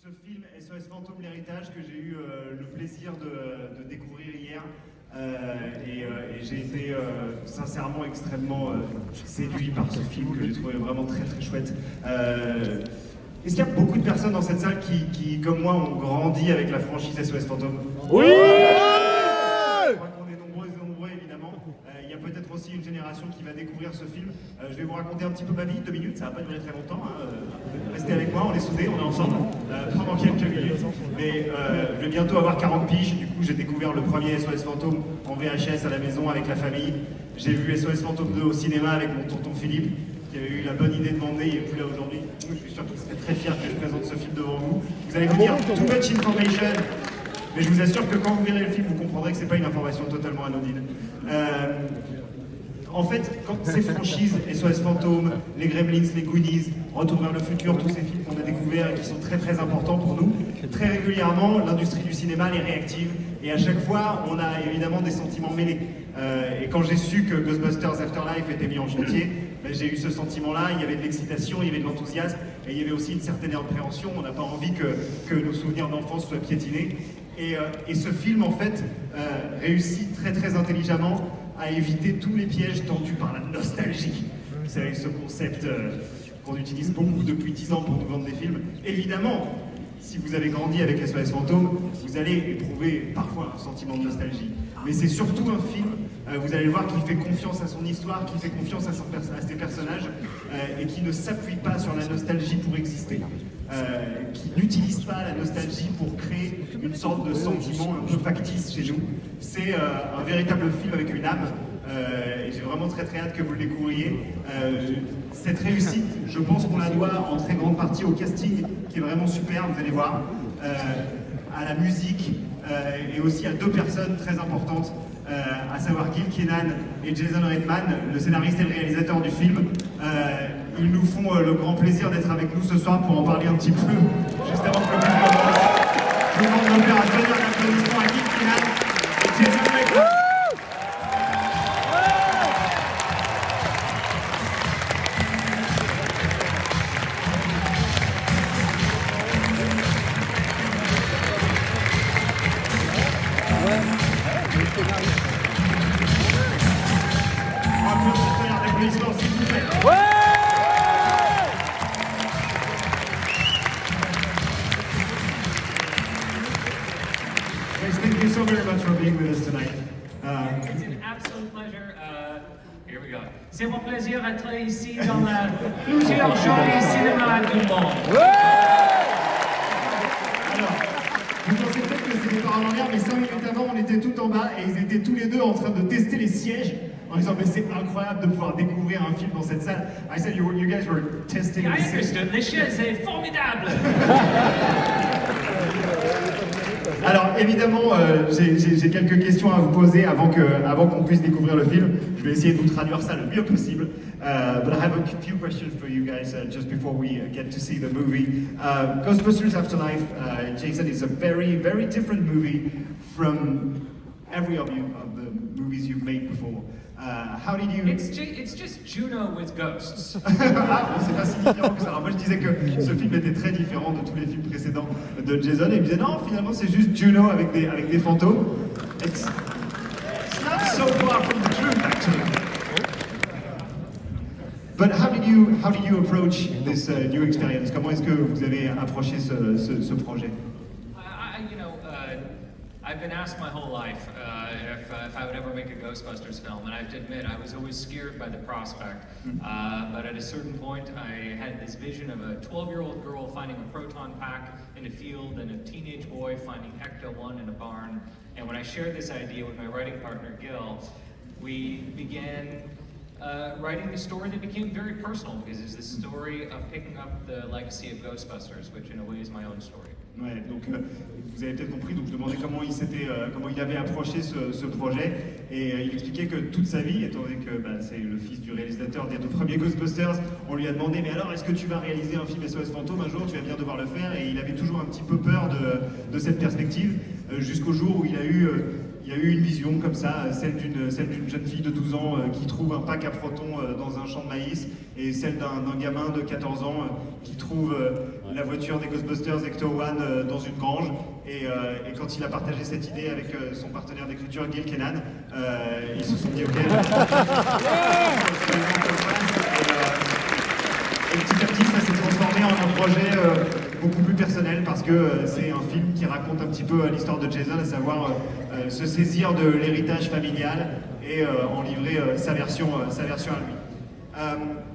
ce film SOS Fantômes l'héritage que j'ai eu le plaisir de découvrir hier. Et j'ai été sincèrement extrêmement séduit par ce film que j'ai trouvé vraiment très très chouette. Est-ce qu'il y a beaucoup de personnes dans cette salle qui comme moi, ont grandi avec la franchise SOS Fantômes? Oui. Je crois qu'on est nombreux évidemment. Il y a peut-être aussi une génération qui va découvrir ce film. Je vais vous raconter un petit peu ma vie, 2 minutes, ça va pas durer très longtemps. Restez avec moi, on est soudés, on est ensemble pendant quelques minutes. Mais je vais bientôt avoir 40 piges, du coup j'ai découvert le premier SOS Fantôme en VHS à la maison avec la famille. J'ai vu SOS Fantôme 2 au cinéma avec mon tonton Philippe, qui avait eu la bonne idée de m'emmener, il n'est plus là aujourd'hui. Je suis sûr qu'il serait très fier que je présente ce film devant vous. Vous allez vous dire too much information, mais je vous assure que quand vous verrez le film, vous comprendrez que c'est pas une information totalement anodine. En fait, quand ces franchises, SOS Fantômes, les Gremlins, les Goonies, Retour vers le futur, tous ces films qu'on a découverts et qui sont très très importants pour nous, très régulièrement, l'industrie du cinéma les réactive et à chaque fois, on a évidemment des sentiments mêlés. Et quand j'ai su que Ghostbusters Afterlife était mis en chantier, ben, j'ai eu ce sentiment-là, il y avait de l'excitation, il y avait de l'enthousiasme et il y avait aussi une certaine appréhension, on n'a pas envie que nos souvenirs d'enfance soient piétinés. Et ce film, en fait, réussit très très intelligemment à éviter tous les pièges tendus par la nostalgie. Vous savez, ce concept qu'on utilise beaucoup depuis 10 ans pour nous vendre des films. Évidemment, si vous avez grandi avec SOS Fantômes, vous allez éprouver parfois un sentiment de nostalgie. Mais c'est surtout un film, vous allez le voir, qui fait confiance à son histoire, qui fait confiance à ses personnages, et qui ne s'appuie pas sur la nostalgie pour exister. Qui n'utilise pas la nostalgie pour créer une sorte de sentiment un peu factice chez nous. C'est un véritable film avec une âme, et j'ai vraiment très très hâte que vous le découvriez. Cette réussite, je pense qu'on la doit en très grande partie au casting, qui est vraiment super, vous allez voir, à la musique, et aussi à 2 personnes très importantes, à savoir Gil Kenan et Jason Reitman, le scénariste et le réalisateur du film. Ils nous font le grand plaisir d'être avec nous ce soir pour en parler un petit peu, juste avant que le film commence. Je vous demande de faire un tonnerre d'applaudissements à Gil Kenan et Jason Reitman. Thank you so very much for being with us tonight. It's an absolute pleasure. Here we go. C'est mon plaisir d'être ici dans la plusieurs jolis cinémas du monde. Alors, vous pensez peut-être que c'était par en l'air, mais 5 minutes avant, on était tout en bas et ils étaient tous les deux en train de tester les sièges en disant mais c'est incroyable de pouvoir découvrir un film dans cette salle. I said you guys were testing I the sièges. understood. Les chaises, c'est formidable. Alors évidemment, j'ai quelques questions à vous poser avant qu'on puisse découvrir le film. Je vais essayer de vous traduire ça le mieux possible. But I have a few questions for you guys just before we get to see the movie. Ghostbusters Afterlife, Jason, is a very, very different movie from every of the movies you've made before. How did you... It's just Juno with ghosts. Ah, bon, c'est pas si différent que ça. Alors moi je disais que ce film était très différent de tous les films précédents de Jason et il me disait non, finalement c'est juste Juno avec des fantômes. It's not so far from the truth actually. But how did you approach this new experience? Comment est-ce que vous avez approché ce projet? I've been asked my whole life if I would ever make a Ghostbusters film, and I have to admit I was always scared by the prospect. But at a certain point, I had this vision of a 12-year-old girl finding a proton pack in a field and a teenage boy finding Ecto-1 in a barn. And when I shared this idea with my writing partner Gil, we began writing the story that became very personal because it's the story of picking up the legacy of Ghostbusters, which in a way is my own story. Ouais, donc vous avez peut-être compris, donc je demandais comment il avait approché ce projet et il expliquait que toute sa vie, étant donné que c'est le fils du réalisateur des 2 premiers Ghostbusters, on lui a demandé mais alors est-ce que tu vas réaliser un film SOS Fantôme un jour, tu vas bien devoir le faire, et il avait toujours un petit peu peur de cette perspective jusqu'au jour où il a eu il y a eu une vision comme ça, celle d'une jeune fille de 12 ans qui trouve un pack à protons dans un champ de maïs, et celle d'un gamin de 14 ans qui trouve la voiture des Ghostbusters Ecto One dans une grange. Et quand il a partagé cette idée avec son partenaire d'écriture, Gil Kenan, ils se sont dit ok. Et petit à petit, ça s'est transformé en un projet beaucoup plus personnel, parce que c'est un film qui raconte un petit peu l'histoire de Jason, à savoir se saisir de l'héritage familial et en livrer sa version à lui.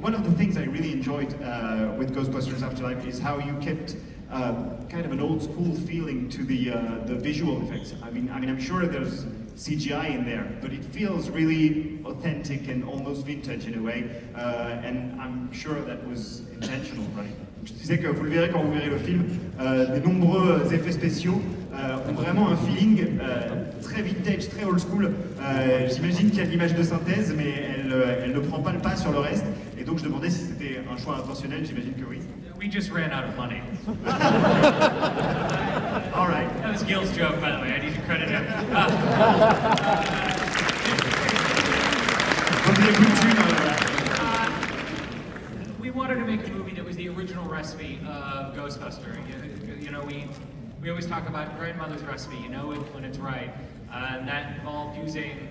One of the things I really enjoyed with Ghostbusters Afterlife is how you kept kind of an old school feeling to the visual effects. I mean, I'm sure there's CGI in there, but it feels really authentic and almost vintage in a way, and I'm sure that was intentional, right? Je disais que vous le verrez quand vous verrez le film, des nombreux effets spéciaux ont vraiment un feeling très vintage, très old school. J'imagine qu'il y a l'image de synthèse, mais elle ne prend pas le pas sur le reste. Et donc je demandais si c'était un choix intentionnel, j'imagine que oui. We just ran out of money. All right. That was Gil's joke, by the way. I need to credit him. We wanted to make a movie that was the original recipe of Ghostbuster. You know, we always talk about grandmother's recipe. You know it when it's right, and that involved using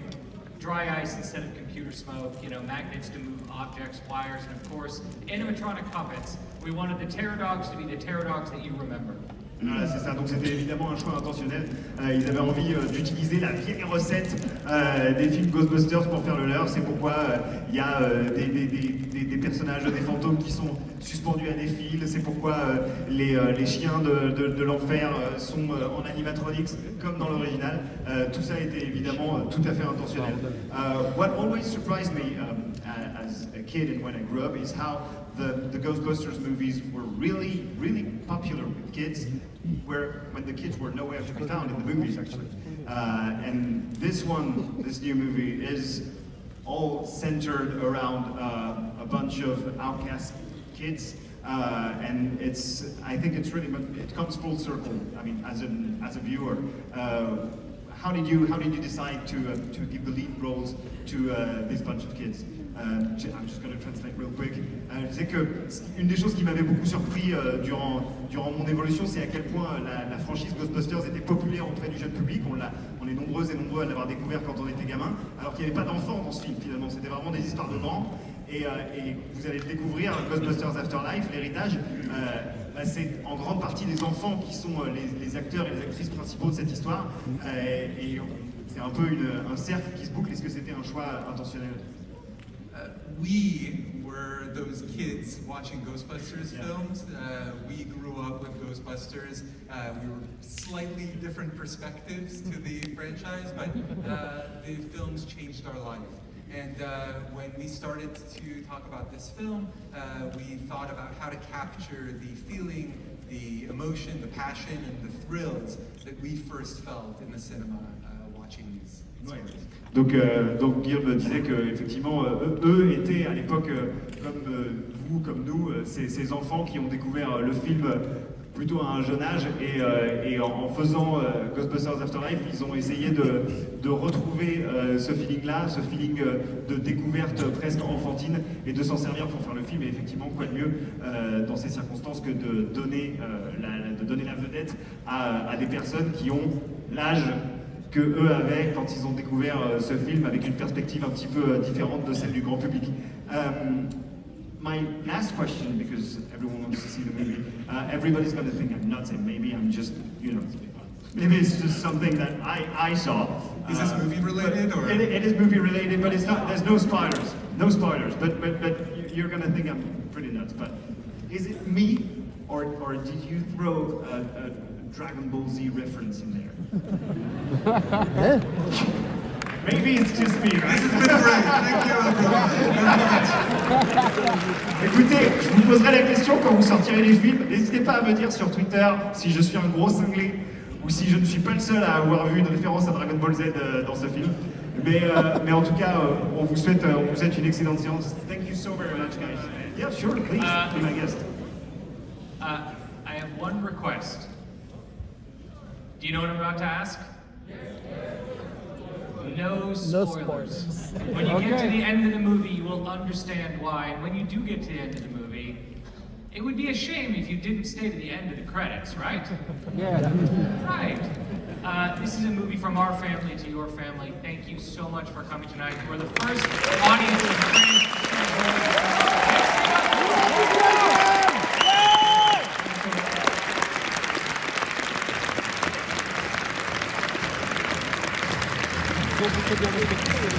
dry ice instead of computer smoke, you know, magnets to move objects, wires, and of course, animatronic puppets. We wanted the Pterodogs to be the Pterodogs that you remember. Voilà, c'est ça, donc c'était évidemment un choix intentionnel. Ils avaient envie d'utiliser la vieille recette des films Ghostbusters pour faire le leur. C'est pourquoi il y a des personnages, des fantômes qui sont suspendus à des fils. C'est pourquoi les chiens de l'enfer sont en animatronics comme dans l'original. Tout ça était évidemment tout à fait intentionnel. What always surprised me as a kid and when I grew up is how the Ghostbusters movies were really, really popular with kids, when the kids were nowhere to be found in the movies, actually. And this new movie, is all centered around a bunch of outcast kids, and I think it's really, it comes full circle. I mean, as a viewer. How did you decide to give the lead roles to this bunch of kids? I'm just going to translate real quick. Je disais que une des choses qui m'avait beaucoup surpris durant mon évolution, c'est à quel point la franchise Ghostbusters était populaire auprès du jeune public. On est nombreux et nombreux à l'avoir découvert quand on était gamin, alors qu'il n'y avait pas d'enfants dans ce film finalement. C'était vraiment des histoires de grands. Et vous allez le découvrir, Ghostbusters Afterlife, l'héritage. C'est en grande partie des enfants qui sont les acteurs et les actrices principaux de cette histoire. Et c'est un peu un cercle qui se boucle. Est-ce que c'était un choix intentionnel? We were those kids watching Ghostbusters films. We grew up with Ghostbusters. We were slightly different perspectives to the franchise, but the films changed our life. And when we started to talk about this film, we thought about how to capture the feeling, the emotion, the passion, and the thrills that we first felt in the cinema watching these stories. Donc Guillaume me disait qu'effectivement, eux étaient à l'époque, comme vous, comme nous, ces enfants qui ont découvert le film plutôt à un jeune âge, et en faisant Ghostbusters Afterlife, ils ont essayé de retrouver ce feeling-là, ce feeling de découverte presque enfantine, et de s'en servir pour faire le film. Et effectivement, quoi de mieux dans ces circonstances que de donner la vedette à des personnes qui ont l'âge que eux avaient quand ils ont découvert ce film, avec une perspective un petit peu différente de celle du grand public. My last question, because everyone wants to see the movie, everybody's going to think I'm nuts, and maybe I'm just, maybe it's just something that I saw. Is this movie related, or? It is movie related, but it's not. There's no spoilers. No spoilers. But you're going to think I'm pretty nuts. But is it me, or did you throw a Dragon Ball Z reference in there? Maybe it's just me, right? This has been great. Thank you, everyone. Écoutez, je vous poserai la question quand vous sortirez les films. N'hésitez pas à me dire sur Twitter si je suis un gros cinglé ou si je ne suis pas le seul à avoir vu une référence à Dragon Ball Z dans ce film. Mais en tout cas, on vous souhaite une excellente séance. Thank you so very much, guys. Yeah, sure, please, be my guest. I have one request. Do you know what I'm about to ask? No spoilers. When you get to the end of the movie, you will understand why. And when you do get to the end of the movie, it would be a shame if you didn't stay to the end of the credits, right? Yeah. Right. This is a movie from our family to your family. Thank you so much for coming tonight. You are the first audience of Donc, vous faites bien respecter les